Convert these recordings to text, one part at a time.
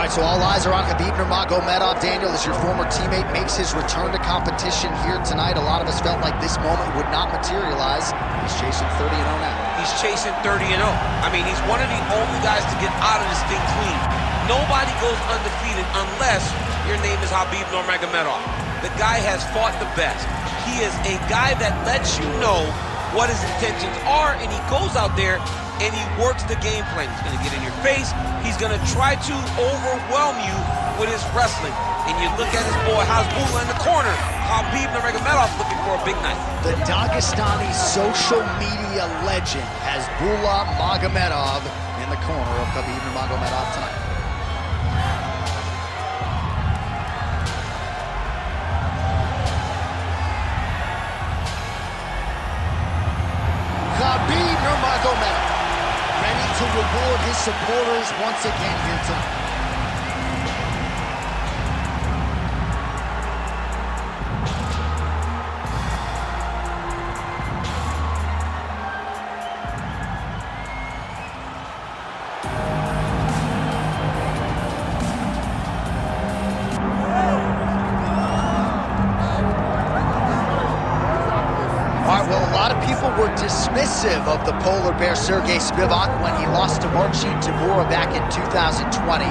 right, so all eyes are on Khabib Nurmagomedov. Daniel, as your former teammate makes his return to competition here tonight, a lot of us felt like this moment would not materialize. He's chasing 30-0 now. He's chasing 30-0. I mean, he's one of the only guys to get out of this thing clean. Nobody goes undefeated unless your name is Khabib Nurmagomedov. The guy has fought the best. He is a guy that lets you know what his intentions are, and he goes out there and he works the game plan. He's gonna get in your face. He's gonna try to overwhelm you with his wrestling. And you look at his boy Hasbulla in the corner. Khabib Nurmagomedov looking for a big night. The Dagestani social media legend Hasbulla Magomedov in the corner of Khabib Nurmagomedov tonight. Khabib Nurmagomedov ready to reward his supporters once again here tonight. Well, a lot of people were dismissive of the polar bear Serghei Spivac when he lost to Marcin Tybura back in 2020.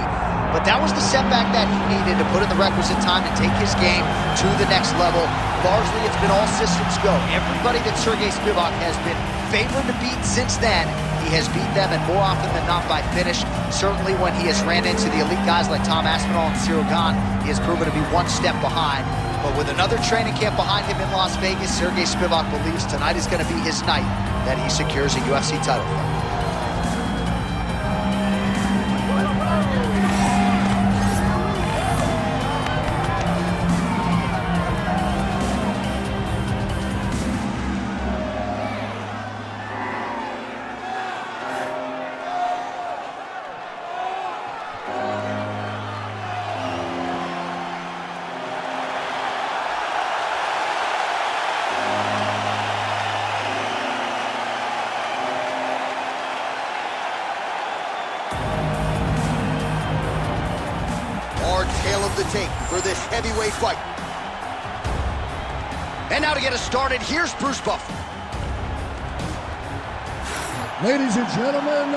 But that was the setback that he needed to put in the requisite time to take his game to the next level. Largely, it's been all systems go. Everybody that Serghei Spivac has been favored to beat since then, he has beat them, and more often than not by finish. Certainly when he has ran into the elite guys like Tom Aspinall and Cyril Gane, he has proven to be one step behind. But with another training camp behind him in Las Vegas, Serghei Spivac believes tonight is going to be his night that he secures a UFC title fight. Tale of the tape for this heavyweight fight. And now to get us started, here's Bruce Buffer. Ladies and gentlemen,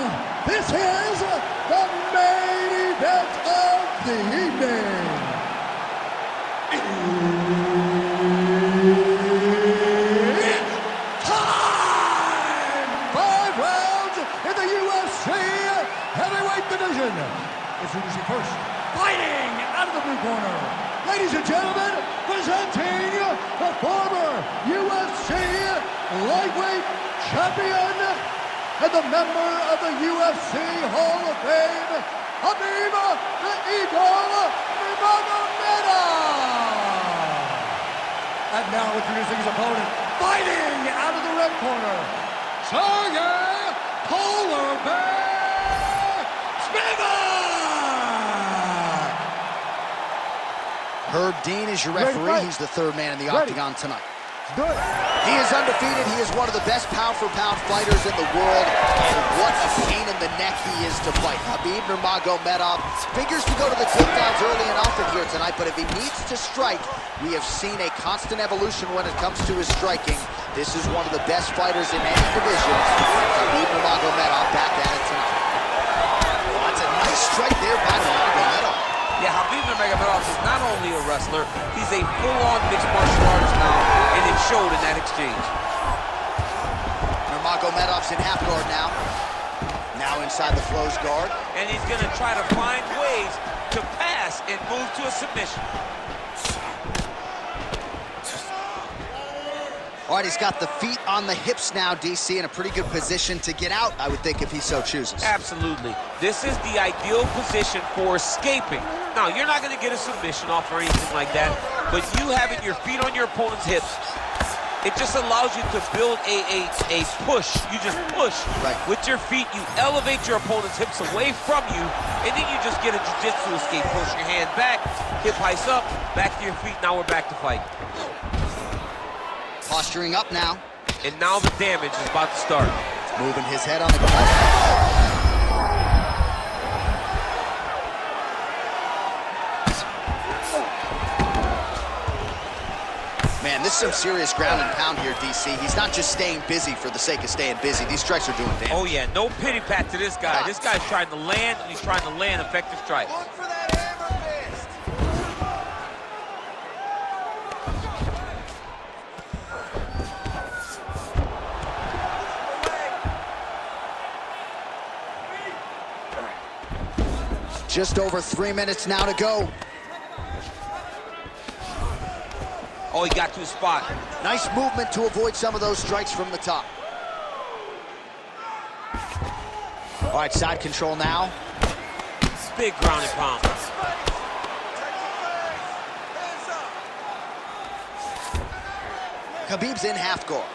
this is the main event of the evening. It's time! 5 rounds in the UFC heavyweight division. Introducing first, fighting out of the blue corner, ladies and gentlemen, presenting the former UFC lightweight champion and the member of the UFC Hall of Fame, Khabib the Eagle Nurmagomedov. And now introducing his opponent, fighting out of the red corner, Serghei Polar Bear Spivac. Herb Dean is your referee. He's the third man in the octagon tonight. He is undefeated. He is one of the best pound-for-pound fighters in the world. And what a pain in the neck he is to fight. Khabib Nurmagomedov figures to go to the takedowns early and often here tonight, but if he needs to strike, we have seen a constant evolution when it comes to his striking. This is one of the best fighters in any division. Khabib Nurmagomedov back at it tonight. Well, that's a nice strike there by Nurmagomedov. Yeah, Khabib Nurmagomedov is not only a wrestler, he's a full-on mixed martial artist now, and it showed in that exchange. Nurmagomedov's in half guard now. Now inside the closed guard. And he's going to try to find ways to pass and move to a submission. All right, he's got the feet on the hips now, DC, in a pretty good position to get out, I would think, if he so chooses. Absolutely. This is the ideal position for escaping. Now, you're not going to get a submission off or anything like that, but you having your feet on your opponent's hips, it just allows you to build a push. You just push with your feet. You elevate your opponent's hips away from you, and then you just get a jiu-jitsu escape. Push your hand back, hip heights up, back to your feet. Now we're back to fight. Posturing up now. And now the damage is about to start. Moving his head on the ground. Man, this is some serious ground and pound here, DC. He's not just staying busy for the sake of staying busy. These strikes are doing damage. Oh, yeah, no pity pat to this guy. This guy's trying to land, and he's trying to land effective strikes. Look for that hammer fist. Just over 3 minutes now to go. Oh, he got to his spot. Nice movement to avoid some of those strikes from the top. All right, side control now. Big ground and pound. Khabib's in half guard.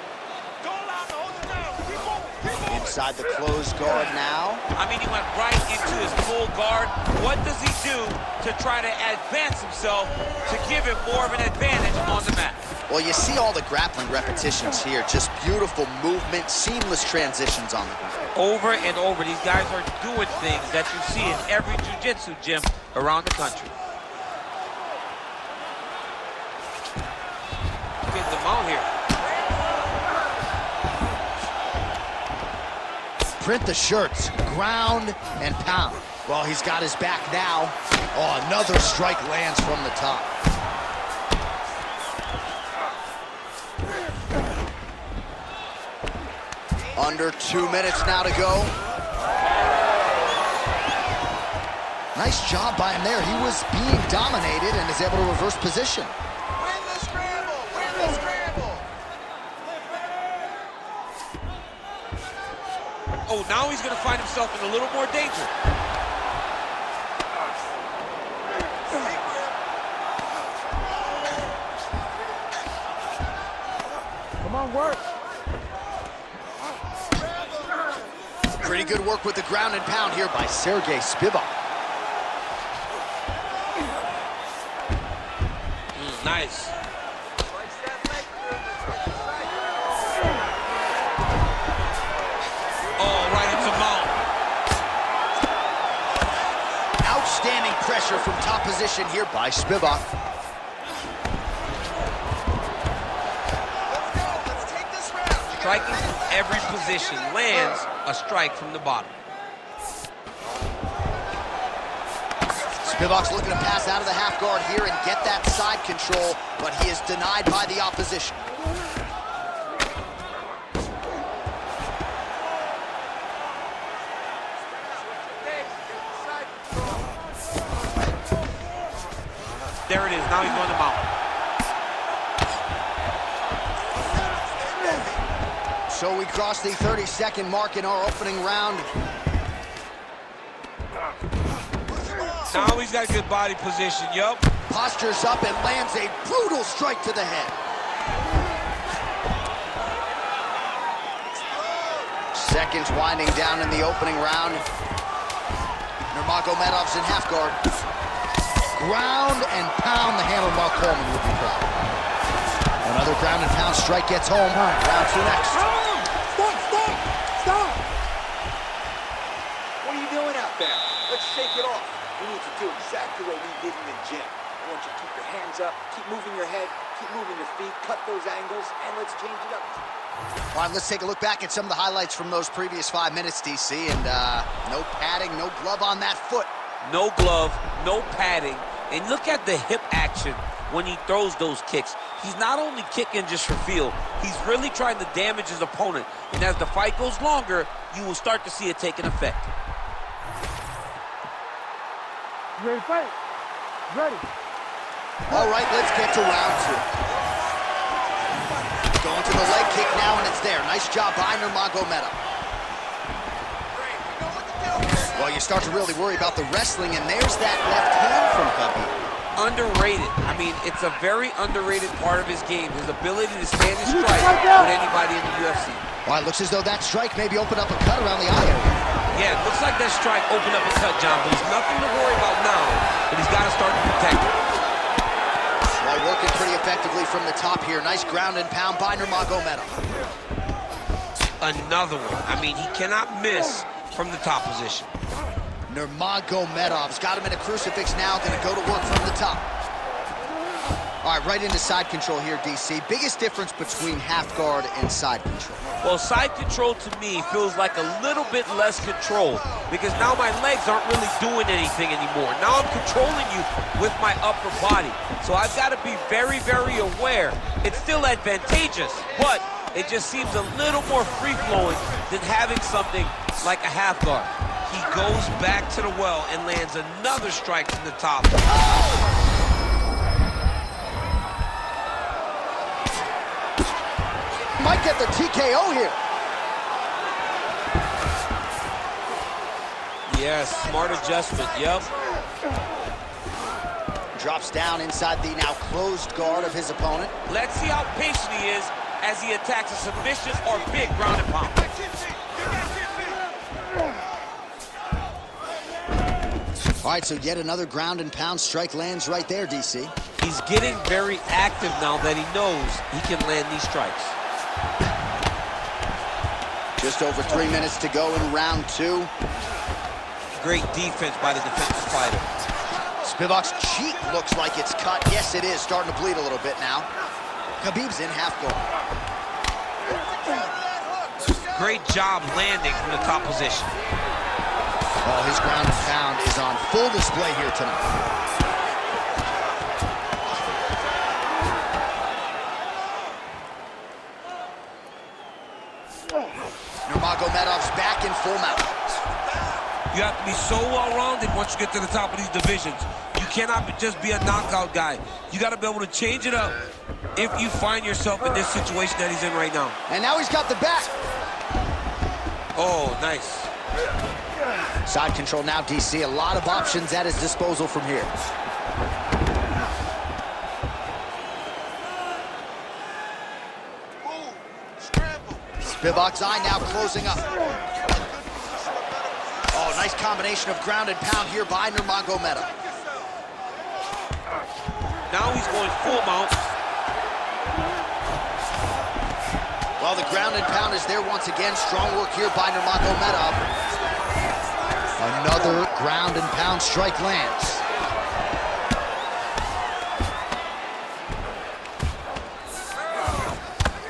Inside the closed guard now. I mean, he went right into his full guard. What does he do to try to advance himself to give him more of an advantage on the mat? Well, you see all the grappling repetitions here. Just beautiful movement, seamless transitions on the ground. Over and over, these guys are doing things that you see in every jiu-jitsu gym around the country. Getting them out here. Print the shirts, ground and pound. Well, he's got his back now. Oh, another strike lands from the top. Under 2 minutes now to go. Nice job by him there. He was being dominated and is able to reverse position. Win the scramble! Win the scramble! Oh, now he's going to find himself in a little more danger. Come on, work. Pretty good work with the ground and pound here by Serghei Spivac. Nice. Oh, right into mount. Outstanding pressure from top position here by Spivac. Let's take this round. Striking from every position lands a strike from the bottom. Spivac's looking to pass out of the half guard here and get that side control, but he is denied by the opposition. There it is. Now he's going to mount. So we cross the 30-second mark in our opening round. Now he's got a good body position. Yup. Postures up and lands a brutal strike to the head. Seconds winding down in the opening round. Nurmagomedov's in half guard. Ground and pound. The hammer Mark Coleman would be proud. Another ground and pound strike gets home. Round two next. Stop! What are you doing out there? Let's shake it off. We need to do exactly what we did in the gym. I want you to keep your hands up, keep moving your head, keep moving your feet, cut those angles, and let's change it up. All right, let's take a look back at some of the highlights from those previous 5 minutes, DC. And no padding, no glove on that foot. No glove, no padding. And look at the hip action when he throws those kicks. He's not only kicking just for feel, he's really trying to damage his opponent. And as the fight goes longer, you will start to see it take an effect. You ready to fight? Ready. All right, let's get to round two. Going to the leg kick now, and it's there. Nice job by Nurmagomedov. Well, you start to really worry about the wrestling, and there's that left hand from Khabib. Underrated. I mean, it's a very underrated part of his game, his ability to stand and strike with anybody in the UFC. Well, it looks as though that strike maybe opened up a cut around the eye area. Yeah, it looks like that strike opened up a cut, John, but he's nothing to worry about now, but he's got to start to protect it. Well, working pretty effectively from the top here. Nice ground and pound by Nurmagomedov. Another one. I mean, he cannot miss from the top position. Nurmagomedov's got him in a crucifix now, gonna go to work from the top. All right, right into side control here, DC. Biggest difference between half guard and side control? Well, side control to me feels like a little bit less control because now my legs aren't really doing anything anymore. Now I'm controlling you with my upper body. So I've got to be very, very aware. It's still advantageous, but it just seems a little more free-flowing than having something like a half guard. He goes back to the well and lands another strike from the top. Might get the TKO here. Yes, smart adjustment, yep. Drops down inside the now closed guard of his opponent. Let's see how patient he is as he attacks a submission or big ground and pound. All right, so yet another ground and pound strike lands right there, DC. He's getting very active now that he knows he can land these strikes. Just over 3 minutes to go in round 2. Great defense by the defensive fighter. Spivac's cheek looks like it's cut. Yes, it is. Starting to bleed a little bit now. Khabib's in half guard. Great job landing from the top position. Oh, his ground and pound is on full display here tonight. Nurmagomedov's back in full mount. You have to be so well-rounded once you get to the top of these divisions. You cannot just be a knockout guy. You got to be able to change it up if you find yourself in this situation that he's in right now. And now he's got the back. Oh, nice. Side control now, DC. A lot of options at his disposal from here. Spivac's eye now closing up. Oh, nice combination of ground and pound here by Nurmagomedov. Now he's going full mount. Well, the ground and pound is there once again. Strong work here by Nurmagomedov. Another ground and pound strike lands.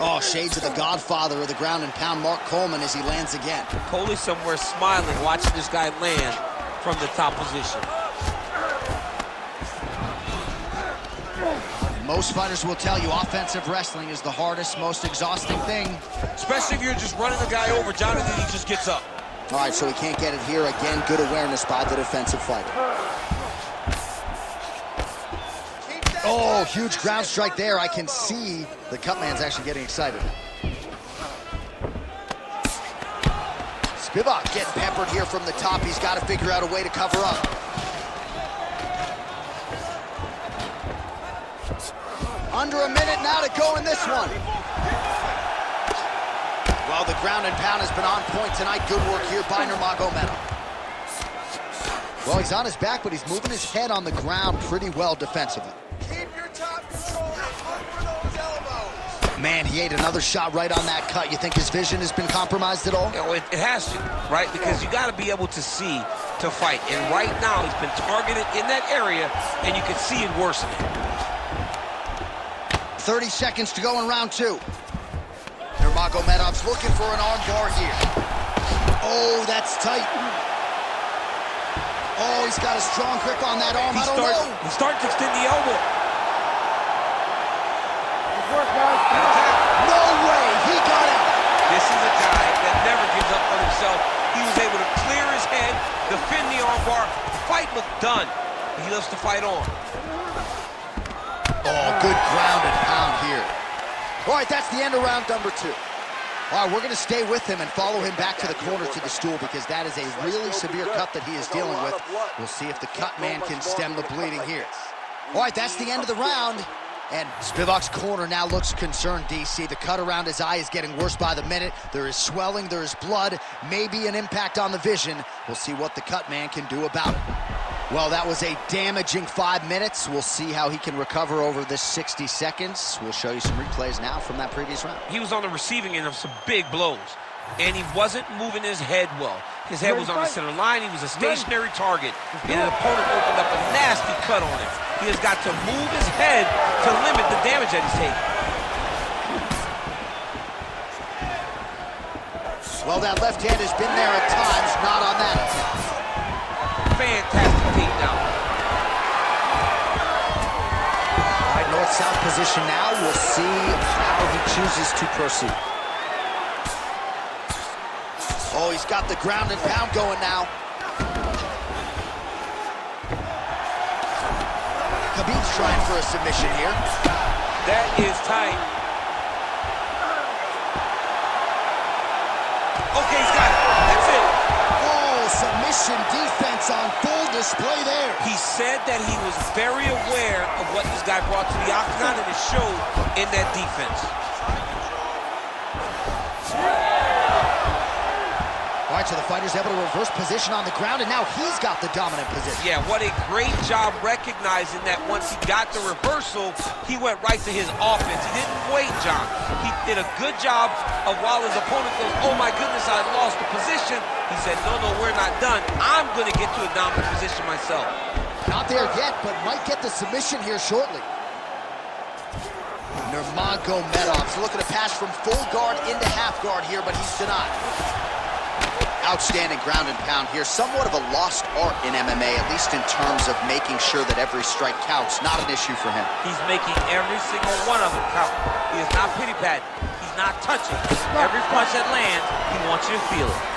Oh, shades of the godfather of the ground and pound, Mark Coleman, as he lands again. Coley somewhere smiling, watching this guy land from the top position. Most fighters will tell you offensive wrestling is the hardest, most exhausting thing. Especially if you're just running the guy over. Jonathan, he just gets up. All right, so he can't get it here. Again, good awareness by the defensive fighter. Oh, huge ground strike there. I can see the cut man's actually getting excited. Spivac getting peppered here from the top. He's got to figure out a way to cover up. Under a minute now to go in this one. Well, the ground and pound has been on point tonight. Good work here by Nurmagomedov. Well, he's on his back, but he's moving his head on the ground pretty well defensively. Keep your top control and look for those elbows. Man, he ate another shot right on that cut. You think his vision has been compromised at all? You know, it has to, right? Because you got to be able to see to fight. And right now, he's been targeted in that area, and you can see it worsening. 30 seconds to go in round 2. Nurmagomedov's looking for an arm bar here. Oh, that's tight. Oh, he's got a strong grip on that arm. I don't know. He's starting to extend the elbow. No way, he got out. This is a guy that never gives up on himself. He was able to clear his head, defend the arm bar. The fight was done. He loves to fight on. Oh, good ground and pound here. All right, that's the end of round number 2. All right, we're going to stay with him and follow him back to the corner to the stool because that is a really severe cut that he is dealing with. We'll see if the cut man can stem the bleeding here. All right, that's the end of the round. And Spivac's corner now looks concerned, DC. The cut around his eye is getting worse by the minute. There is swelling, there is blood, maybe an impact on the vision. We'll see what the cut man can do about it. Well, that was a damaging 5 minutes. We'll see how he can recover over this 60 seconds. We'll show you some replays now from that previous round. He was on the receiving end of some big blows, and he wasn't moving his head well. His head was on the center line. He was a stationary target, and an opponent opened up a nasty cut on him. He has got to move his head to limit the damage that he's taking. Well, that left hand has been there at times, not on that attempt. Fantastic takedown. All right, north-south position now. We'll see how he chooses to proceed. Oh, he's got the ground and pound going now. Khabib's trying for a submission here. That is tight. Okay, he's got it. That's it. Oh, submission defense on full display there. He said that he was very aware of what this guy brought to the octagon, and it showed in that defense. All right, so the fighter's able to reverse position on the ground, and now he's got the dominant position. Yeah, what a great job recognizing that once he got the reversal, he went right to his offense. He didn't wait, John. He did a good job of while his opponent goes, oh my goodness, I lost the position. He said, no, we're not done. I'm going to get to a dominant position myself. Not there yet, but might get the submission here shortly. Nurmagomedov's looking to pass from full guard into half guard here, but he's denied. Outstanding ground and pound here. Somewhat of a lost art in MMA, at least in terms of making sure that every strike counts. Not an issue for him. He's making every single one of them count. He is not pity-patting. He's not touching. Every punch that lands, he wants you to feel it.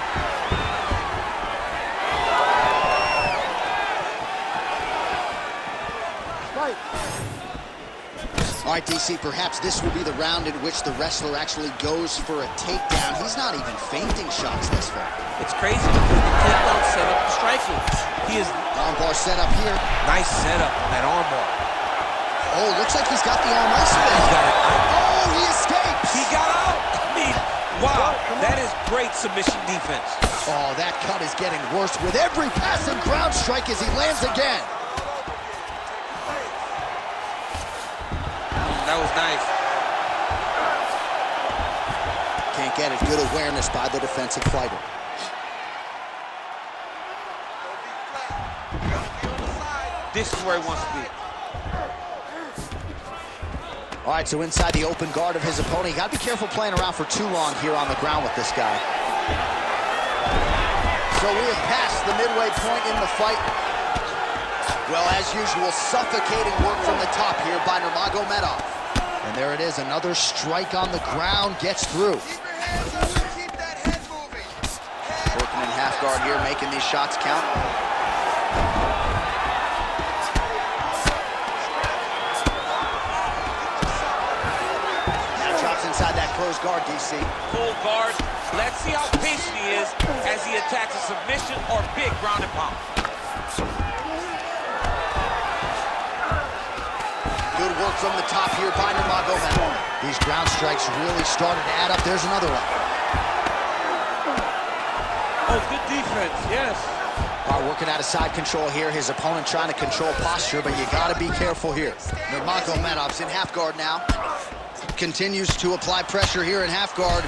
All right, DC, perhaps this will be the round in which the wrestler actually goes for a takedown. He's not even feinting shots this far. It's crazy because the takedown set up the striking. He is... Armbar set up here. Nice setup on that armbar. Oh, looks like he's got the arm isolated. He's got it. Oh, he escapes. He got out. I mean, wow, that is great submission defense. Oh, that cut is getting worse with every passing ground strike as he lands again. That was nice. Can't get it. Good awareness by the defensive fighter. This is where he wants to be. All right, so inside the open guard of his opponent. You got to be careful playing around for too long here on the ground with this guy. So we have passed the midway point in the fight. Well, as usual, suffocating work from the top here by Nurmagomedov. And there it is, another strike on the ground, gets through. Keep your hands up and keep that head moving. Working in half guard here, making these shots count. Now drops inside that closed guard, DC. Full guard. Let's see how patient he is as he attacks a submission or big ground and pound. Good work from the top here by Nurmagomedov. These ground strikes really started to add up. There's another one. Oh, good defense, yes. Working out of side control here. His opponent trying to control posture, but you got to be careful here. Nurmagomedov's in half guard now. Continues to apply pressure here in half guard.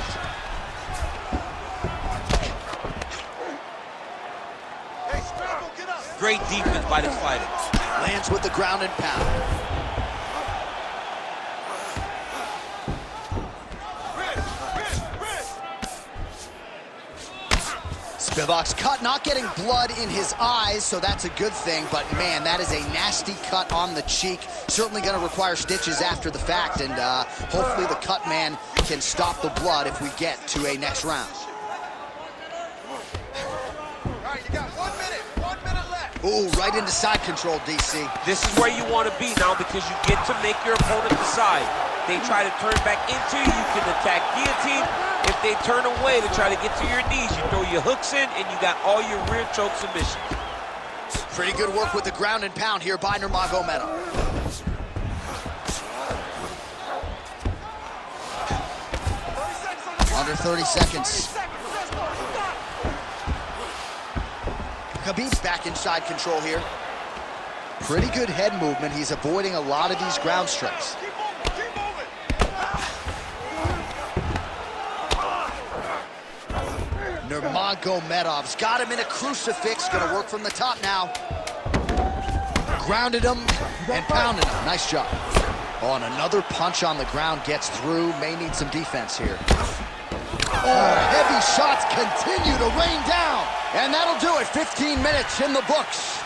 Hey, Scrabble, get up. Great defense by this fighter. Lands with the ground and pound. Spivac's cut, not getting blood in his eyes, so that's a good thing, but man, that is a nasty cut on the cheek. Certainly going to require stitches after the fact, and hopefully the cut man can stop the blood if we get to a next round. All right, you got 1 minute. 1 minute left. Ooh, right into side control, DC. This is where you want to be now because you get to make your opponent decide. They try to turn back into you, you can attack guillotine. If they turn away to try to get to your knees, you throw your hooks in and you got all your rear choke submissions. Pretty good work with the ground and pound here by Nurmagomedov. Under 30 seconds. Khabib's back in side control here. Pretty good head movement. He's avoiding a lot of these ground strikes. Keep moving, keep moving. Nurmagomedov's got him in a crucifix. Gonna work from the top now. grounded him and pounded him. Nice job. Oh, and another punch on the ground gets through. May need some defense here. Oh, heavy shots continue to rain down. And that'll do it. 15 minutes in the books.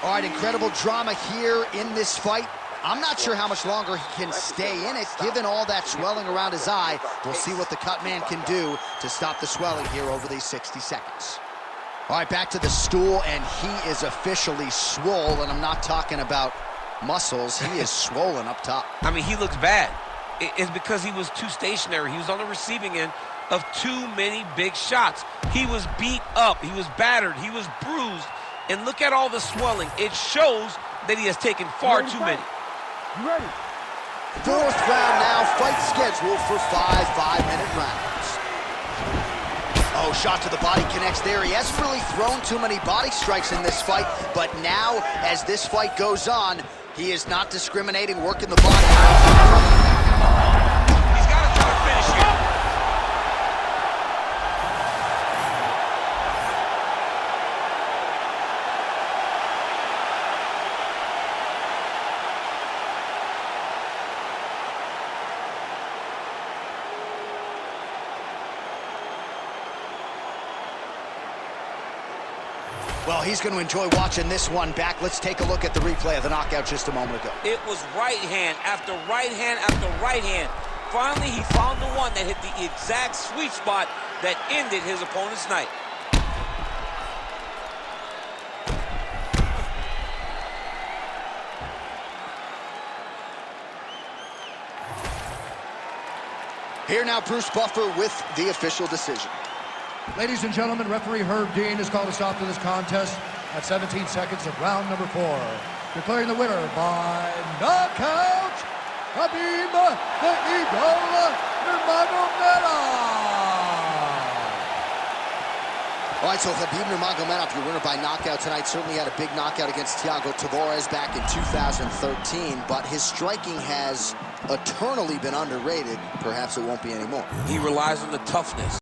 All right, incredible drama here in this fight. I'm not sure how much longer he can stay in it, given all that swelling around his eye. We'll see what the cut man can do to stop the swelling here over these 60 seconds. All right, back to the stool, and he is officially swole, and I'm not talking about muscles. He is swollen up top. I mean, he looks bad. It's because he was too stationary. He was on the receiving end of too many big shots. He was beat up. He was battered. He was bruised. And look at all the swelling. It shows that he has taken far too many. You ready? Fourth round now, fight scheduled for 5 5-minute rounds. Oh, shot to the body connects there. He hasn't really thrown too many body strikes in this fight, but now, as this fight goes on, he is not discriminating, working the body. He's got to try to finish here. Well, he's going to enjoy watching this one back. Let's take a look at the replay of the knockout just a moment ago. It was right hand after right hand after right hand. Finally, he found the one that hit the exact sweet spot that ended his opponent's night. Here now, Bruce Buffer with the official decision. Ladies and gentlemen, referee Herb Dean has called a stop to this contest at 17 seconds of round number 4. Declaring the winner by knockout, Khabib the Eagle Nurmagomedov. All right, so Khabib Nurmagomedov, your winner by knockout tonight, certainly had a big knockout against Thiago Tavares back in 2013, but his striking has eternally been underrated. Perhaps it won't be anymore. He relies on the toughness.